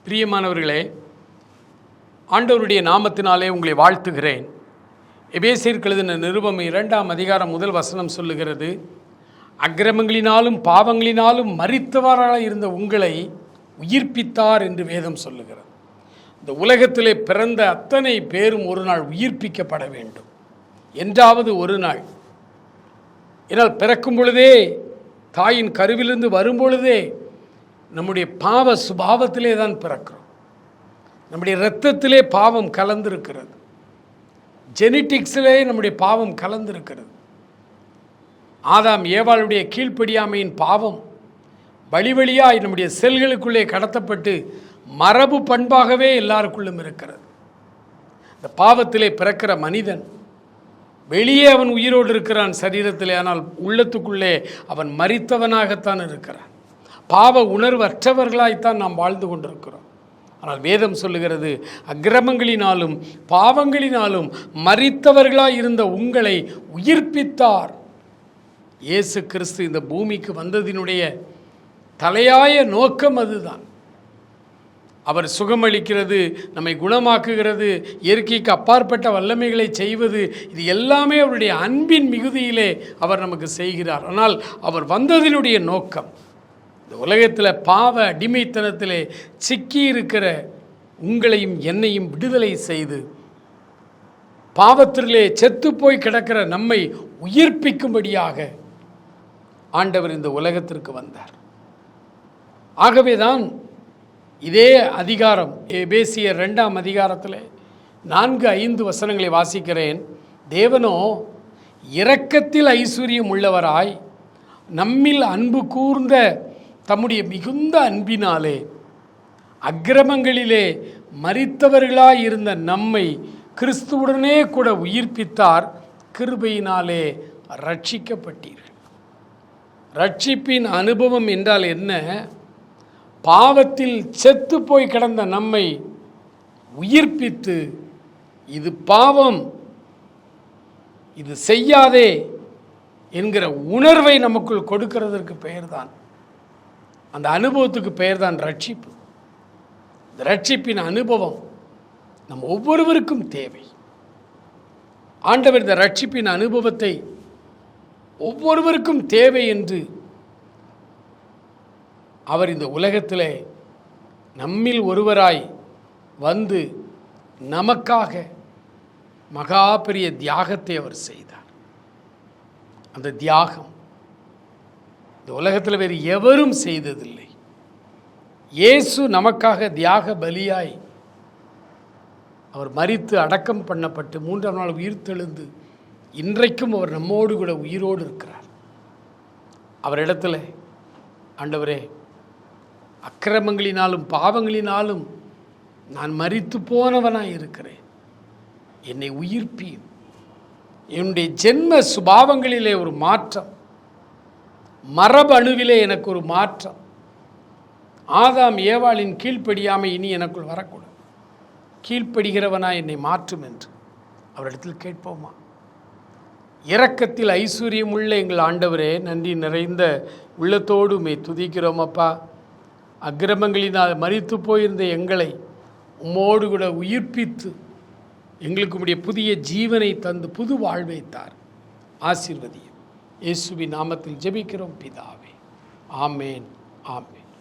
பிரியமானவர்களே, ஆண்டவருடைய நாமத்தினாலே உங்களை வாழ்த்துகிறேன். எபேசியருக்கு எழுதின நிருபம் 2ஆம் அதிகாரம் 1 வசனம் சொல்லுகிறது, அக்கிரமங்களினாலும் பாவங்களினாலும் மரித்தவராக இருந்த உங்களை உயிர்ப்பித்தார் என்று வேதம் சொல்லுகிறது. இந்த உலகத்திலே பிறந்த அத்தனை பேரும் ஒரு நாள் உயிர்ப்பிக்கப்பட வேண்டும், என்றாவது ஒரு நாள். ஏனால் பிறக்கும் பொழுதே, தாயின் கருவிலிருந்து வரும்பொழுதே நம்முடைய பாவ சுபாவத்திலே தான் பிறக்கிறோம். நம்முடைய இரத்தத்திலே பாவம் கலந்திருக்கிறது, ஜெனட்டிக்ஸிலே நம்முடைய பாவம் கலந்திருக்கிறது. ஆதாம் ஏவாளுடைய கீழ்ப்படியாமையின் பாவம் வழி வழியாய் நம்முடைய செல்களுக்குள்ளே கடத்தப்பட்டு மரபு பண்பாகவே எல்லாருக்குள்ளும் இருக்கிறது. இந்த பாவத்திலே பிறக்கிற மனிதன் வெளியே அவன் உயிரோடு இருக்கிறான் சரீரத்திலே, ஆனால் உள்ளத்துக்குள்ளே அவன் மரித்தவனாகத்தான் இருக்கிறான். பாவ உணர்வற்றவர்களாய்த்தான் நாம் வாழ்ந்து கொண்டிருக்கிறோம். ஆனால் வேதம் சொல்லுகிறது, அக்கிரமங்களினாலும் பாவங்களினாலும் மரித்தவர்களாய் இருந்த உங்களை உயிர்ப்பித்தார். இயேசு கிறிஸ்து இந்த பூமிக்கு வந்ததினுடைய தலையாய நோக்கம் அதுதான். அவர் சுகமளிக்கிறது, நம்மை குணமாக்குகிறது, இயற்கைக்கு அப்பாற்பட்ட வல்லமைகளை செய்வது, இது எல்லாமே அவருடைய அன்பின் மிகுதியிலே அவர் நமக்கு செய்கிறார். ஆனால் அவர் வந்ததினுடைய நோக்கம் இந்த உலகத்தில் பாவ அடிமைத்தனத்திலே சிக்கி இருக்கிற உங்களையும் என்னையும் விடுதலை செய்து, பாவத்திலே செத்து போய் கிடக்கிற நம்மை உயிர்ப்பிக்கும்படியாக ஆண்டவர் இந்த உலகத்திற்கு வந்தார். ஆகவேதான் இதே அதிகாரம் எபேசியர் 2ஆம் அதிகாரத்தில் 4-5 வசனங்களை வாசிக்கிறேன். தேவனோ இரக்கத்தில் ஐஸ்வர்யம் உள்ளவராய் நம்மில் அன்பு கூர்ந்த தம்முடைய மிகுந்த அன்பினாலே அக்கிரமங்களிலே மரித்தவர்களாய் இருந்த நம்மை கிறிஸ்துவுடனே கூட உயிர்ப்பித்தார். கிருபையினாலே ரட்சிக்கப்பட்டீர்கள். ரட்சிப்பின் அனுபவம் என்றால் என்ன? பாவத்தில் செத்து போய் கிடந்த நம்மை உயிர்ப்பித்து, இது பாவம், இது செய்யாதே என்கிற உணர்வை நமக்குள் கொடுக்கிறதற்கு பெயர்தான், அந்த அனுபவத்துக்கு பெயர்தான் ரட்சிப்பு. இந்த ரட்சிப்பின் அனுபவம் நம் ஒவ்வொருவருக்கும் தேவை. ஆண்டவர் இந்த ரட்சிப்பின் அனுபவத்தை ஒவ்வொருவருக்கும் தேவை என்று அவர் இந்த உலகத்திலே நம்மில் ஒருவராய் வந்து நமக்காக மகா பெரிய தியாகத்தை அவர் செய்தார். அந்த தியாகம் இந்த உலகத்தில் வேறு எவரும் செய்ததில்லை. இயேசு நமக்காக தியாக பலியாய் அவர் மரித்து அடக்கம் பண்ணப்பட்டு 3ஆம் நாள் உயிர்த்தெழுந்து இன்றைக்கும் அவர் நம்மோடு கூட உயிரோடு இருக்கிறார். அவரிடத்தில், ஆண்டவரே, அக்கிரமங்களினாலும் பாவங்களினாலும் நான் மரித்து போனவனாய் இருக்கிறேன், என்னை உயிர்ப்பியும். என்னுடைய ஜென்ம சுபாவங்களிலே ஒரு மாற்றம், மரபணுவிலே எனக்கு ஒரு மாற்றம். ஆதாம் ஏவாளின் கீழ்ப்படியாமை இனி எனக்குள் வரக்கூடாது, கீழ்ப்படுகிறவனாய் என்னை மாற்றும் என்று அவரிடத்தில் கேட்போமா? இரக்கத்தில் ஐஸ்வர்யம் உள்ள எங்கள் ஆண்டவரே, நன்றி நிறைந்த உள்ளத்தோடு உம்மை துதிக்கிறோம் அப்பா. அக்கிரமங்களினால் மரித்து போயிருந்த எங்களை உம்மோடு கூட உயிர்ப்பித்து எங்களுக்கு உம்முடைய புதிய ஜீவனை தந்து புது வாழ்வை தார். ஆசீர்வதியும். இயேசுவின் நாமத்தில் ஜெபிக்கிறோம் பிதாவே. ஆமேன், ஆமேன்.